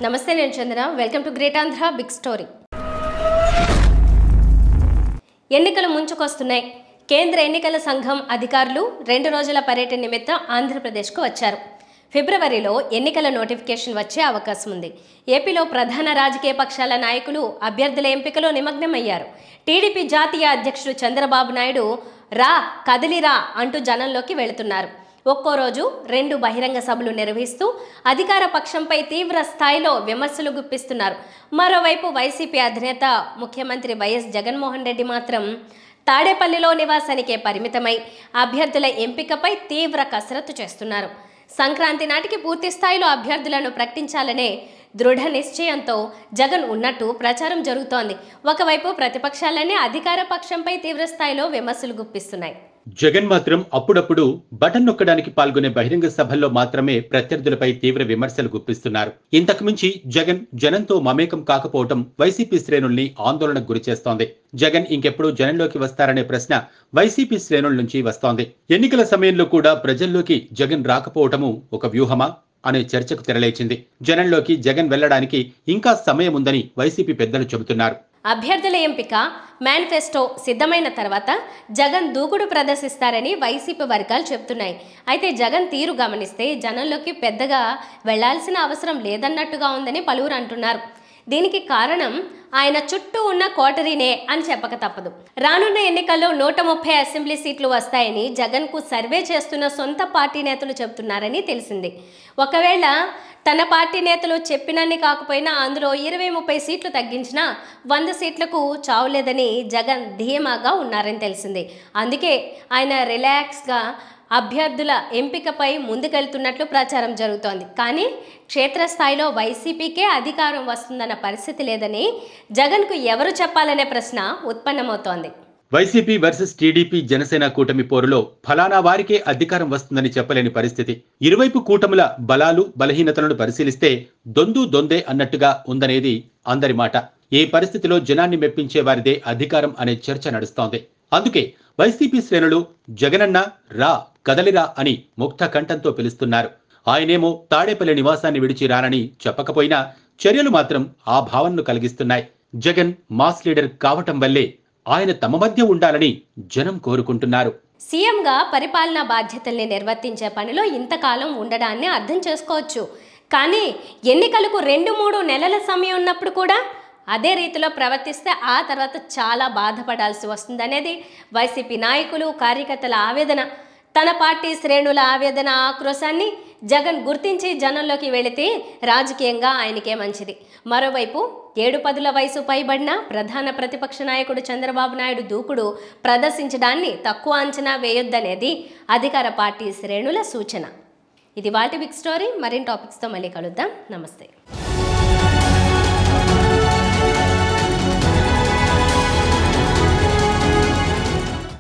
నమస్తే నేను Chandra welcome to great Andhra big story. ఎన్నికలు ముంచుకొస్తున్నాయి. కేంద్ర ఎన్నికల సంఘం అధికారులు 2 రోజుల పర్యటన నిమిత్తం ఆంధ్రప్రదేశ్కు వచ్చారు. ఫిబ్రవరిలో ఎన్నికల నోటిఫికేషన్ వచ్చే అవకాశం ఉంది. ఏపీలో ప్రధాన రాజకీయ పక్షాల నాయకులు అభ్యర్థుల ఎంపికలో నిమగ్నమయ్యారు. టీడీపీ జాతీయ అధ్యక్షుడు చంద్రబాబు నాయుడు రా కదిలిరా అంటూ జనంలోకి వెళుతున్నారు. ఒక్కో రోజు 2 బహిరంగ సభలు నిర్వహిస్తూ అధికార పక్షంపై తీవ్ర స్థాయిలో విమర్శలు గుప్పిస్తున్నారు. మరోవైపు వైసీపీ అధినేత ముఖ్యమంత్రి వైఎస్ జగన్మోహన్ రెడ్డి మాత్రం తాడేపల్లిలో నివాసానికే పరిమితమై అభ్యర్థుల ఎంపికపై తీవ్ర కసరత్తు చేస్తున్నారు. సంక్రాంతి నాటికి పూర్తి స్థాయిలో అభ్యర్థులను ప్రకటించాలనే దృఢ నిశ్చయంతో జగన్ ఉన్నట్టు ప్రచారం జరుగుతోంది. ఒకవైపు ప్రతిపక్షాలన్నీ అధికార పక్షంపై తీవ్ర స్థాయిలో విమర్శలు గుప్పిస్తున్నాయి. జగన్ మాత్రం అప్పుడప్పుడు బటన్ నొక్కడానికి పాల్గొనే బహిరంగ సభల్లో మాత్రమే ప్రత్యర్థులపై తీవ్ర విమర్శలు గుప్పిస్తున్నారు. ఇంతకు మించి జగన్ జనంతో మమేకం కాకపోవడం వైసీపీ శ్రేణుల్ని ఆందోళనకు గురిచేస్తోంది. జగన్ ఇంకెప్పుడు జనంలోకి వస్తారనే ప్రశ్న వైసీపీ శ్రేణుల నుంచి వస్తోంది. ఎన్నికల సమయంలో కూడా ప్రజల్లోకి జగన్ రాకపోవటము ఒక వ్యూహమా అనే చర్చకు తెరలేచింది. జనంలోకి జగన్ వెళ్లడానికి ఇంకా సమయం ఉందని వైసీపీ పెద్దలు చెబుతున్నారు. అభ్యర్థుల ఎంపిక మేనిఫెస్టో సిద్ధమైన తర్వాత జగన్ దూకుడు ప్రదర్శిస్తారని వైసీపీ వర్గాలు చెబుతున్నాయి. అయితే జగన్ తీరు గమనిస్తే జనంలోకి పెద్దగా వెళ్లాల్సిన అవసరం లేదన్నట్టుగా ఉందని పలువురు అంటున్నారు. దీనికి కారణం ఆయన చుట్టూ ఉన్న కోటరీనే అని చెప్పక తప్పదు. రానున్న ఎన్నికల్లో 130 అసెంబ్లీ సీట్లు వస్తాయని జగన్కు సర్వే చేస్తున్న సొంత పార్టీ నేతలు చెబుతున్నారని తెలిసింది. ఒకవేళ తన పార్టీ నేతలు చెప్పినన్ని కాకపోయినా అందులో 20-30 సీట్లు తగ్గించినా 100 సీట్లకు చావులేదని జగన్ ధీమాగా ఉన్నారని తెలిసింది. అందుకే ఆయన రిలాక్స్గా అభ్యర్థుల ఎంపికపై ముందుకెళ్తున్నట్లు ప్రచారం జరుగుతోంది. కానీ క్షేత్రస్థాయిలో వైసీపీకే అధికారం వస్తుందన్న పరిస్థితి లేదని జగన్కు ఎవరు చెప్పాలనే ప్రశ్న ఉత్పన్నమవుతోంది. వైసీపీ వర్సెస్ టీడీపీ జనసేన కూటమి పోరులో ఫలానా వారికే అధికారం వస్తుందని చెప్పలేని పరిస్థితి. ఇరువైపు కూటముల బలాలు బలహీనతలను పరిశీలిస్తే దొందే అన్నట్టుగా ఉందనేది అందరి మాట. ఏ పరిస్థితిలో జనాన్ని మెప్పించే వారిదే అధికారం అనే చర్చ నడుస్తోంది. అందుకే వైసీపీ శ్రేణులు జగనన్న రా కదలిరా అని ముక్త కంఠంతో పిలుస్తున్నారు. ఆయనేమో తాడేపల్లి నివాసాన్ని విడిచి రానని చెప్పకపోయినా చర్యలు మాత్రం ఆ భావనను కలిగిస్తున్నాయి. జగన్ మాస్ లీడర్ కావటం వల్లే ఆయన తమ మధ్య ఉండాలని జనం కోరుకుంటున్నారు. సీఎంగా పరిపాలనా బాధ్యతల్ని నిర్వర్తించే పనిలో ఇంతకాలం ఉండడాన్ని అర్థం చేసుకోవచ్చు. కానీ ఎన్నికలకు 2-3 నెలల సమయం ఉన్నప్పుడు కూడా అదే రీతిలో ప్రవర్తిస్తే ఆ తర్వాత చాలా బాధపడాల్సి వస్తుందనేది వైసీపీ నాయకులు కార్యకర్తల ఆవేదన. తన పార్టీ శ్రేణుల ఆవేదన ఆక్రోశాన్ని జగన్ గుర్తించి జనంలోకి వెళితే రాజకీయంగా ఆయనకే మంచిది. మరోవైపు 7-10 వయసు పైబడిన ప్రధాన ప్రతిపక్ష నాయకుడు చంద్రబాబు నాయుడు దూకుడు ప్రదర్శించడాన్ని తక్కువ అంచనా వేయొద్దనేది అధికార పార్టీ శ్రేణుల సూచన. ఇది వాటి బిగ్ స్టోరీ. మరిన్ని టాపిక్స్తో మళ్ళీ కలుద్దాం. నమస్తే.